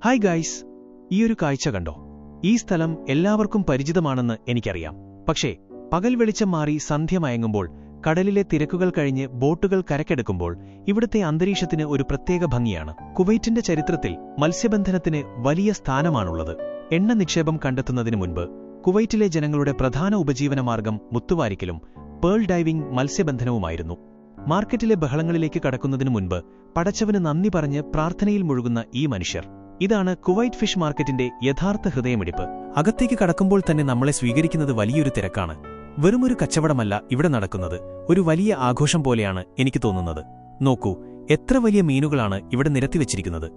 Hi guys, ഈയൊരു കാഴ്ച കണ്ടോ? ഈ സ്ഥലം എല്ലാവർക്കും പരിചിതമാണെന്ന് എനിക്കറിയാം. പക്ഷേ പകൽ വെളിച്ചം മാറി സന്ധ്യ മയങ്ങുമ്പോൾ, കടലിലെ തിരക്കുകൾ കഴിഞ്ഞ് ബോട്ടുകൾ കരക്കെടുക്കുമ്പോൾ ഇവിടുത്തെ അന്തരീക്ഷത്തിന് ഒരു പ്രത്യേക ഭംഗിയാണ്. കുവൈറ്റിന്റെ ചരിത്രത്തിൽ മത്സ്യബന്ധനത്തിന് വലിയ സ്ഥാനമാണുള്ളത്. എണ്ണ നിക്ഷേപം കണ്ടെത്തുന്നതിന് മുൻപ് കുവൈറ്റിലെ ജനങ്ങളുടെ പ്രധാന ഉപജീവനമാർഗം മുത്തുവാരിക്കലും പേൾ ഡൈവിംഗ് മത്സ്യബന്ധനവുമായിരുന്നു. മാർക്കറ്റിലെ ബഹളങ്ങളിലേക്ക് കടക്കുന്നതിനു മുൻപ് പടച്ചവന് നന്ദി പറഞ്ഞ് പ്രാർത്ഥനയിൽ മുഴുകുന്ന ഈ മനുഷ്യർ. ഇതാണ് കുവൈറ്റ് ഫിഷ് മാർക്കറ്റിന്റെ യഥാർത്ഥ ഹൃദയമിടിപ്പ്. അകത്തേക്ക് കടക്കുമ്പോൾ തന്നെ നമ്മളെ സ്വീകരിക്കുന്നത് വലിയൊരു തിരക്കാണ്. വെറുമൊരു കച്ചവടമല്ല ഇവിടെ നടക്കുന്നത്, ഒരു വലിയ ആഘോഷം പോലെയാണ് എനിക്ക് തോന്നുന്നത്. നോക്കൂ, എത്ര വലിയ മീനുകളാണ് ഇവിടെ നിരത്തിവച്ചിരിക്കുന്നത്.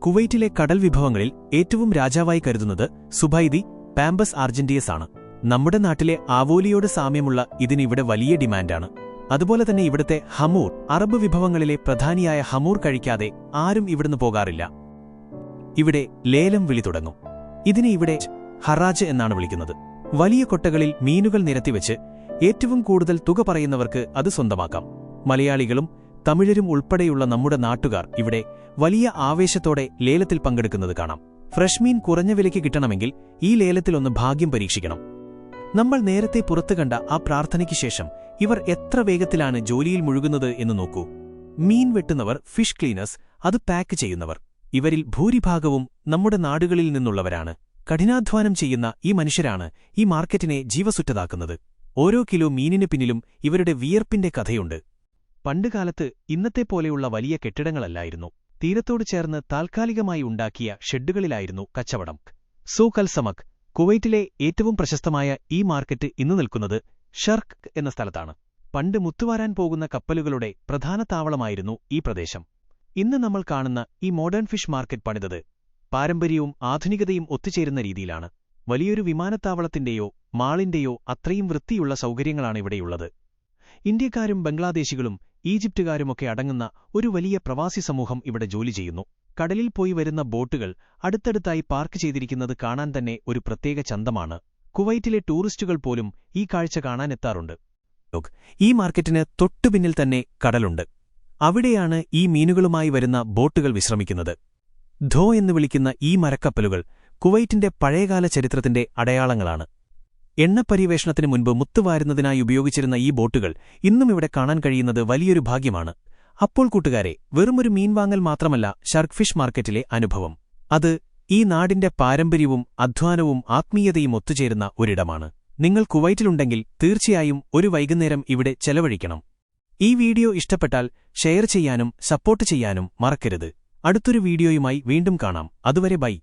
കുവൈറ്റിലെ കടൽ വിഭവങ്ങളിൽ ഏറ്റവും രാജാവായി കരുതുന്നത് സുബൈദി പാമ്പസ് ആർജന്റീയസ് ആണ്. നമ്മുടെ നാട്ടിലെ ആവോലിയോട് സാമ്യമുള്ള ഇതിന് ഇവിടെ വലിയ ഡിമാൻഡാണ്. അതുപോലെ തന്നെ ഇവിടുത്തെ ഹമൂർ, അറബ് വിഭവങ്ങളിലെ പ്രധാനിയായ ഹമൂർ കഴിക്കാതെ ആരും ഇവിടുന്ന് പോകാറില്ല. ഇവിടെ ലേലം വിളി തുടങ്ങും. ഇതിനെ ഇവിടെ ഹറാജ് എന്നാണ് വിളിക്കുന്നത്. വലിയ കൊട്ടകളിൽ മീനുകൾ നിരത്തിവെച്ച് ഏറ്റവും കൂടുതൽ തുക പറയുന്നവർക്ക് അത് സ്വന്തമാക്കാം. മലയാളികളും തമിഴരും ഉൾപ്പെടെയുള്ള നമ്മുടെ നാട്ടുകാർ ഇവിടെ വലിയ ആവേശത്തോടെ ലേലത്തിൽ പങ്കെടുക്കുന്നത് കാണാം. ഫ്രഷ് മീൻ കുറഞ്ഞ വിലയ്ക്ക് കിട്ടണമെങ്കിൽ ഈ ലേലത്തിലൊന്ന് ഭാഗ്യം പരീക്ഷിക്കണം. നമ്മൾ നേരത്തെ പുറത്തു കണ്ട ആ പ്രാർത്ഥനയ്ക്ക് ശേഷം ഇവർ എത്ര വേഗത്തിലാണ് ജോലിയിൽ മുഴുകുന്നത് എന്ന് നോക്കൂ. മീൻ വെട്ടുന്നവർ, ഫിഷ് ക്ലീനേഴ്സ്, അത് പാക്ക് ചെയ്യുന്നവർ, ഇവരിൽ ഭൂരിഭാഗവും നമ്മുടെ നാടുകളിൽ നിന്നുള്ളവരാണ്. കഠിനാധ്വാനം ചെയ്യുന്ന ഈ മനുഷ്യരാണ് ഈ മാർക്കറ്റിനെ ജീവസുറ്റതാക്കുന്നത്. ഓരോ കിലോ മീനിന് പിന്നിലും ഇവരുടെ വിയർപ്പിന്റെ കഥയുണ്ട്. പണ്ടുകാലത്ത് ഇന്നത്തെ പോലെയുള്ള വലിയ കെട്ടിടങ്ങളല്ലായിരുന്നു. തീരത്തോട് ചേർന്ന് താൽക്കാലികമായി ഉണ്ടാക്കിയ ഷെഡുകളിലായിരുന്നു കച്ചവടം. സൂഖ് അൽ സമക്, കുവൈറ്റിലെ ഏറ്റവും പ്രശസ്തമായ ഈ മാർക്കറ്റ് ഇന്ന് നിൽക്കുന്നത് ഷർക്ക് എന്ന സ്ഥലത്താണ്. പണ്ട് മുത്തുവാരാൻ പോകുന്ന കപ്പലുകളുടെ പ്രധാന താവളമായിരുന്നു ഈ പ്രദേശം. ഇന്ന് നമ്മൾ കാണുന്ന ഈ മോഡേൺ ഫിഷ് മാർക്കറ്റ് പണിതത് പാരമ്പര്യവും ആധുനികതയും ഒത്തുചേരുന്ന രീതിയിലാണ്. വലിയൊരു വിമാനത്താവളത്തിന്റെയോ മാളിന്റെയോ അത്രയും വൃത്തിയുള്ള സൗകര്യങ്ങളാണ് ഇവിടെയുള്ളത്. ഇന്ത്യക്കാരും ബംഗ്ലാദേശികളും ഈജിപ്തുകാരുമൊക്കെ അടങ്ങുന്ന ഒരു വലിയ പ്രവാസി സമൂഹം ഇവിടെ ജോലി ചെയ്യുന്നു. കടലിൽ പോയി വരുന്ന ബോട്ടുകൾ അടുത്തടുത്തായി പാർക്ക് ചെയ്തിരിക്കുന്നത് കാണാൻ തന്നെ ഒരു പ്രത്യേക ചന്തമാണ്. കുവൈറ്റിലെ ടൂറിസ്റ്റുകൾ പോലും ഈ കാഴ്ച കാണാനെത്താറുണ്ട്. ഈ മാർക്കറ്റിന് തൊട്ടുപിന്നിൽ തന്നെ കടലുണ്ട്. അവിടെയാണ് ഈ മീനുകളുമായി വരുന്ന ബോട്ടുകൾ വിശ്രമിക്കുന്നത്. ധോ എന്ന് വിളിക്കുന്ന ഈ മരക്കപ്പലുകൾ കുവൈറ്റിന്റെ പഴയകാല ചരിത്രത്തിന്റെ അടയാളങ്ങളാണ്. എണ്ണപ്പരിവേഷണത്തിനു മുൻപ് മുത്തുവാരുന്നതിനായി ഉപയോഗിച്ചിരുന്ന ഈ ബോട്ടുകൾ ഇന്നും ഇവിടെ കാണാൻ കഴിയുന്നത് വലിയൊരു ഭാഗ്യമാണ്. അപ്പോൾ കൂട്ടുകാരെ, വെറുമൊരു മീൻ വാങ്ങൽ മാത്രമല്ല ഷർക്ക് ഫിഷ് മാർക്കറ്റിലെ അനുഭവം. അത് ഈ നാടിന്റെ പാരമ്പര്യവും അധ്വാനവും ആത്മീയതയും ഒത്തുചേരുന്ന ഒരിടമാണ്. നിങ്ങൾ കുവൈറ്റിലുണ്ടെങ്കിൽ തീർച്ചയായും ഒരു വൈകുന്നേരം ഇവിടെ ചെലവഴിക്കണം. ഈ വീഡിയോ ഇഷ്ടപ്പെട്ടാൽ ഷെയർ ചെയ്യാനും സപ്പോർട്ട് ചെയ്യാനും മറക്കരുത്. അടുത്തൊരു വീഡിയോയുമായി വീണ്ടും കാണാം. അതുവരെ ബൈ.